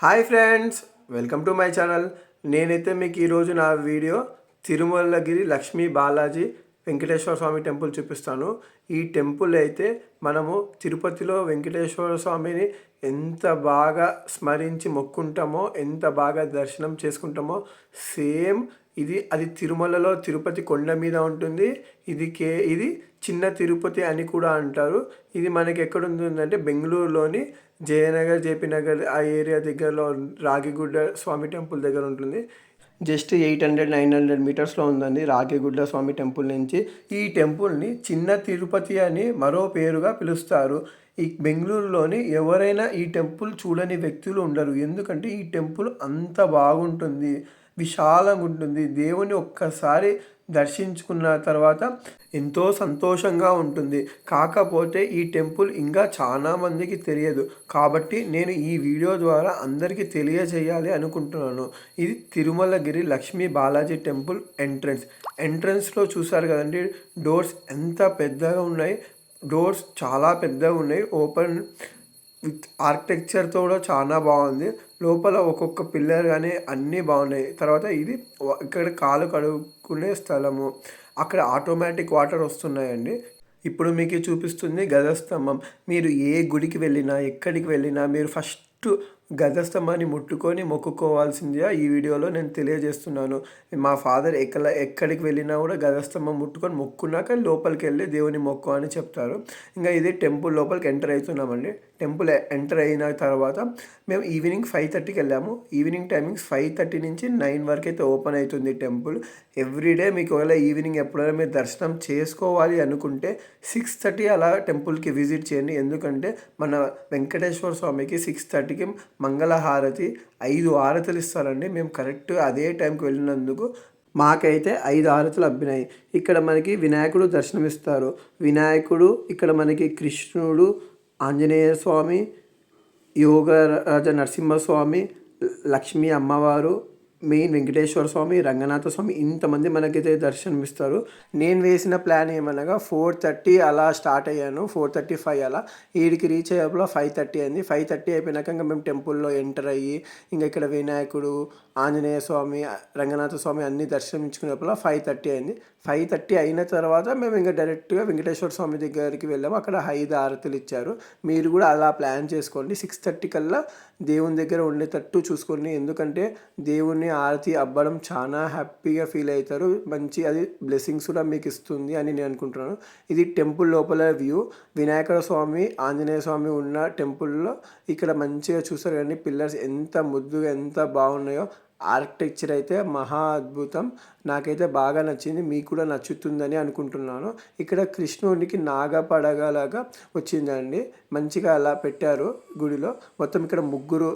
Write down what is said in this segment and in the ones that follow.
Hi friends, welcome to my channel. నేనైతే మీకు ఈరోజు నా వీడియో తిరుమలగిరి లక్ష్మీ బాలాజీ వెంకటేశ్వర స్వామి టెంపుల్ చూపిస్తాను. ఈ టెంపుల్ అయితే మనము తిరుపతిలో వెంకటేశ్వర స్వామిని ఎంత బాగా స్మరించి మొక్కుంటామో, ఎంత బాగా దర్శనం చేసుకుంటామో, సేమ్ అది తిరుమలలో తిరుపతి కొండ మీద ఉంటుంది. ఇది చిన్న తిరుపతి అని కూడా అంటారు. ఇది మనకి ఎక్కడ ఉంటుందంటే బెంగళూరులోని జయనగర్, జేపీ నగర్ ఆ ఏరియా దగ్గరలో రాగిగుడ్డ స్వామి టెంపుల్ దగ్గర ఉంటుంది. జస్ట్ 800-900 మీటర్స్లో ఉందండి రాగిగుడ్డ స్వామి టెంపుల్ నుంచి. ఈ టెంపుల్ని చిన్న తిరుపతి అని మరో పేరుగా పిలుస్తారు. ఈ బెంగళూరులోని ఎవరైనా ఈ టెంపుల్ చూడని వ్యక్తులు ఉండరు. ఎందుకంటే ఈ టెంపుల్ అంత బాగుంటుంది, విశాలంగా ఉంటుంది. దేవుని ఒక్కసారి దర్శించుకున్న తర్వాత ఎంతో సంతోషంగా ఉంటుంది. కాకపోతే ఈ టెంపుల్ ఇంకా చాలామందికి తెలియదు. కాబట్టి నేను ఈ వీడియో ద్వారా అందరికీ తెలియజేయాలి అనుకుంటున్నాను. ఇది తిరుమలగిరి లక్ష్మీ బాలాజీ టెంపుల్ ఎంట్రన్స్లో చూసారు కదండి, డోర్స్ ఎంత పెద్దగా ఉన్నాయి. డోర్స్ చాలా పెద్దగా ఉన్నాయి. ఓపెన్ విత్ ఆర్కిటెక్చర్తో కూడా చాలా బాగుంది. లోపల ఒక్కొక్క పిల్లర్ కానీ అన్నీ బాగున్నాయి. తర్వాత ఇది ఇక్కడ కాలు కడుక్కునే స్థలము. అక్కడ ఆటోమేటిక్ వాటర్ వస్తున్నాయండి. ఇప్పుడు మీకు చూపిస్తుంది గజస్తంభం. మీరు ఏ గుడికి వెళ్ళినా, ఎక్కడికి వెళ్ళినా మీరు ఫస్ట్ గజస్తంభాన్ని ముట్టుకొని మొక్కుకోవాల్సిందిగా ఈ వీడియోలో నేను తెలియజేస్తున్నాను. మా ఫాదర్ ఎక్కడికి వెళ్ళినా కూడా గజస్తంభం ముట్టుకొని మొక్కున్నాక లోపలికి వెళ్ళి దేవుని మొక్కు అని చెప్తారు. ఇంకా ఇది టెంపుల్ లోపలికి ఎంటర్ అవుతున్నామండి. టెంపుల్ ఎంటర్ అయిన తర్వాత మేము ఈవినింగ్ 5:30కి వెళ్ళాము. ఈవినింగ్ టైమింగ్స్ 5:30 నుంచి 9 వరకు అయితే ఓపెన్ అవుతుంది టెంపుల్. ఎవ్రీడే మీకు ఒకవేళ ఈవినింగ్ ఎప్పుడైనా మీరు దర్శనం చేసుకోవాలి అనుకుంటే 6:30 అలా టెంపుల్కి విజిట్ చేయండి. ఎందుకంటే మన వెంకటేశ్వర స్వామికి 6:30కి మంగళహారతి 5 హారతులు ఇస్తారండి. మేము కరెక్ట్ అదే టైంకి వెళ్ళినందుకు మాకైతే 5 హారతులు అబ్బినాయి. ఇక్కడ మనకి వినాయకుడు దర్శనమిస్తారు. వినాయకుడు, ఇక్కడ మనకి కృష్ణుడు, ఆంజనేయ స్వామి, యోగరాజ నరసింహస్వామి, లక్ష్మీ అమ్మవారు, మెయిన్ వెంకటేశ్వర స్వామి, రంగనాథ స్వామి, ఇంతమంది మనకైతే దర్శనమిస్తారు. నేను వేసిన ప్లాన్ ఏమనగా 4:30 అలా స్టార్ట్ అయ్యాను. 4:35 అలా ఈడికి రీచ్ అయ్యేప్పుడు 5:30 అయింది. 5:30 అయిపోయినాక ఇంకా మేము టెంపుల్లో ఎంటర్ అయ్యి ఇంకా ఇక్కడ వినాయకుడు, ఆంజనేయ స్వామి, రంగనాథ స్వామి అన్నీ దర్శించుకునేప్పుడు 5:30 అయింది. 5:30 అయిన తర్వాత మేము ఇంకా డైరెక్ట్గా వెంకటేశ్వర స్వామి దగ్గరికి వెళ్ళాము. అక్కడ 5 హారతులు ఇచ్చారు. మీరు కూడా అలా ప్లాన్ చేసుకోండి. 6:30 కల్లా దేవుని దగ్గర ఉండేటట్టు చూసుకోండి. ఎందుకంటే దేవుని ఆరతి అవ్వడం చాలా హ్యాపీగా ఫీల్ అవుతారు. మంచి అది బ్లెస్సింగ్స్ కూడా మీకు ఇస్తుంది అని నేను అనుకుంటున్నాను. ఇది టెంపుల్ లోపల వ్యూ. వినాయక స్వామి, ఆంజనేయ స్వామి ఉన్న టెంపుల్లో ఇక్కడ మంచిగా చూస్తారు కానీ పిల్లర్స్ ఎంత ముద్దుగా ఎంత బాగున్నాయో. ఆర్కిటెక్చర్ అయితే మహా అద్భుతం. నాకైతే బాగా నచ్చింది, మీకు కూడా నచ్చుతుందని అనుకుంటున్నాను. ఇక్కడ కృష్ణుడికి నాగపడగలాగా వచ్చిందండి. మంచిగా అలా పెట్టారు గుడిలో. మొత్తం ఇక్కడ 3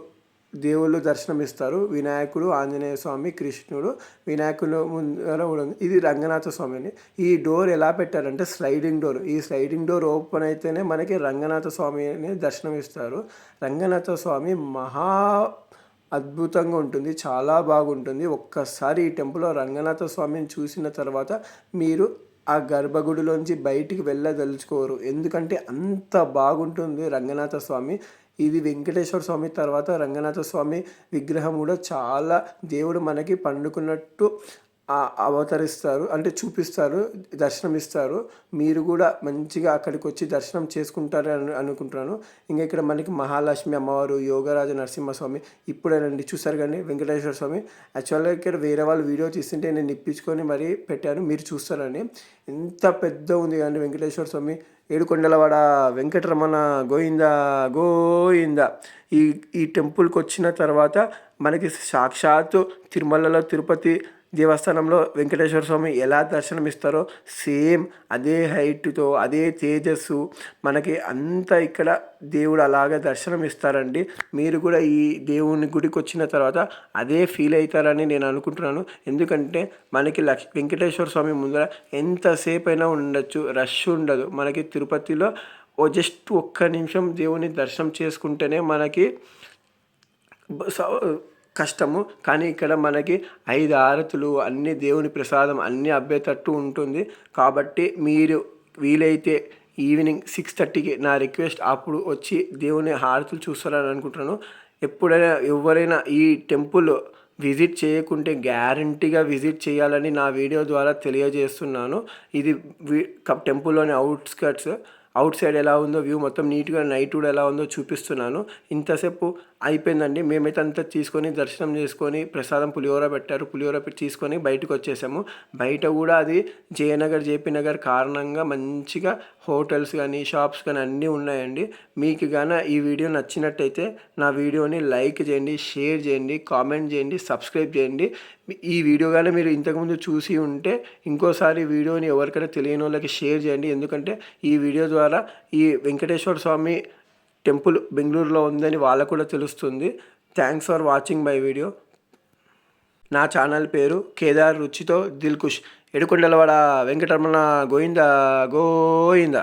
దేవుళ్ళు దర్శనమిస్తారు. వినాయకుడు, ఆంజనేయ స్వామి, కృష్ణుడు. వినాయకుడు ముందర కూడా ఉంది. ఇది రంగనాథ స్వామి అని. ఈ డోర్ ఎలా పెట్టారంటే స్లైడింగ్ డోర్. ఈ స్లైడింగ్ డోర్ ఓపెన్ అయితేనే మనకి రంగనాథ స్వామిని దర్శనమిస్తారు. రంగనాథ స్వామి మహా అద్భుతంగా ఉంటుంది, చాలా బాగుంటుంది. ఒక్కసారి ఈ టెంపుల్లో రంగనాథ స్వామిని చూసిన తర్వాత మీరు ఆ గర్భగుడిలోంచి బయటికి వెళ్ళదలుచుకోరు. ఎందుకంటే అంత బాగుంటుంది రంగనాథ స్వామి. ఇది వెంకటేశ్వర స్వామి తర్వాత రంగనాథ స్వామి విగ్రహం కూడా చాలా దేవుడు మనకి పండుకున్నట్టు అవతరిస్తారు, అంటే చూపిస్తారు, దర్శనమిస్తారు. మీరు కూడా మంచిగా అక్కడికి వచ్చి దర్శనం చేసుకుంటారని అనుకుంటున్నాను. ఇంకా ఇక్కడ మనకి మహాలక్ష్మి అమ్మవారు, యోగరాజ నరసింహస్వామి ఇప్పుడేనండి చూసారు కానీ వెంకటేశ్వర స్వామి. యాక్చువల్గా ఇక్కడ వేరే వాళ్ళు వీడియో తీస్తుంటే నేను ఇప్పించుకొని మరీ పెట్టాను, మీరు చూస్తారని. ఎంత పెద్ద ఉంది కానీ వెంకటేశ్వర స్వామి. ఏడుకొండలవాడ వెంకటరమణ గోవింద గోవింద. ఈ టెంపుల్కి వచ్చిన తర్వాత మనకి సాక్షాత్తు తిరుమలలో తిరుపతి దేవస్థానంలో వెంకటేశ్వర స్వామి ఎలా దర్శనమిస్తారో సేమ్ అదే హైట్తో, అదే తేజస్సు మనకి అంతా ఇక్కడ దేవుడు అలాగే దర్శనం ఇస్తారండి. మీరు కూడా ఈ దేవుని గుడికి వచ్చిన తర్వాత అదే ఫీల్ అవుతారని నేను అనుకుంటున్నాను. ఎందుకంటే మనకి వెంకటేశ్వర స్వామి ముందర ఎంతసేపు అయినా ఉండొచ్చు, రష్ ఉండదు. మనకి తిరుపతిలో జస్ట్ ఒక్క నిమిషం దేవుని దర్శనం చేసుకుంటేనే మనకి కష్టము. కానీ ఇక్కడ మనకి 5 హారతులు, అన్ని దేవుని ప్రసాదం అన్నీ అబ్బేటట్టు ఉంటుంది. కాబట్టి మీరు వీలైతే ఈవినింగ్ 6:30కి నా రిక్వెస్ట్, అప్పుడు వచ్చి దేవుని హారతులు చూస్తారని అనుకుంటున్నాను. ఎప్పుడైనా ఎవరైనా ఈ టెంపుల్ విజిట్ చేయకుంటే గ్యారంటీగా విజిట్ చేయాలని నా వీడియో ద్వారా తెలియజేస్తున్నాను. ఇది టెంపుల్లోని అవుట్ సైడ్ ఎలా ఉందో వ్యూ మొత్తం నీట్గా నైట్ కూడా ఎలా ఉందో చూపిస్తున్నాను. ఇంతసేపు అయిపోయిందండి. మేమైతే అంతా తీసుకొని దర్శనం చేసుకొని ప్రసాదం పులిహోర పెట్టారు, పులిహోర తీసుకొని బయటకు వచ్చేసాము. బయట కూడా అది జయనగర్, జేపీ నగర్ కారణంగా మంచిగా హోటల్స్ కానీ షాప్స్ కానీ అన్నీ ఉన్నాయండి. మీకు గాన ఈ వీడియో నచ్చినట్టయితే నా వీడియోని లైక్ చేయండి, షేర్ చేయండి, కామెంట్ చేయండి, సబ్స్క్రైబ్ చేయండి. ఈ వీడియో కానీ మీరు ఇంతకుముందు చూసి ఉంటే ఇంకోసారి వీడియోని ఎవరికైనా తెలియని వాళ్ళకి షేర్ చేయండి. ఎందుకంటే ఈ వీడియో ద్వారా ఈ వెంకటేశ్వర స్వామి టెంపుల్ బెంగళూరులో ఉందని వాళ్ళకు కూడా తెలుస్తుంది. Thanks for watching my video. నా ఛానల్ పేరు కేదార్ రుచితో దిల్కుష్. ఏడుకొండలవాడ వెంకటరమణ గోవింద గోవింద.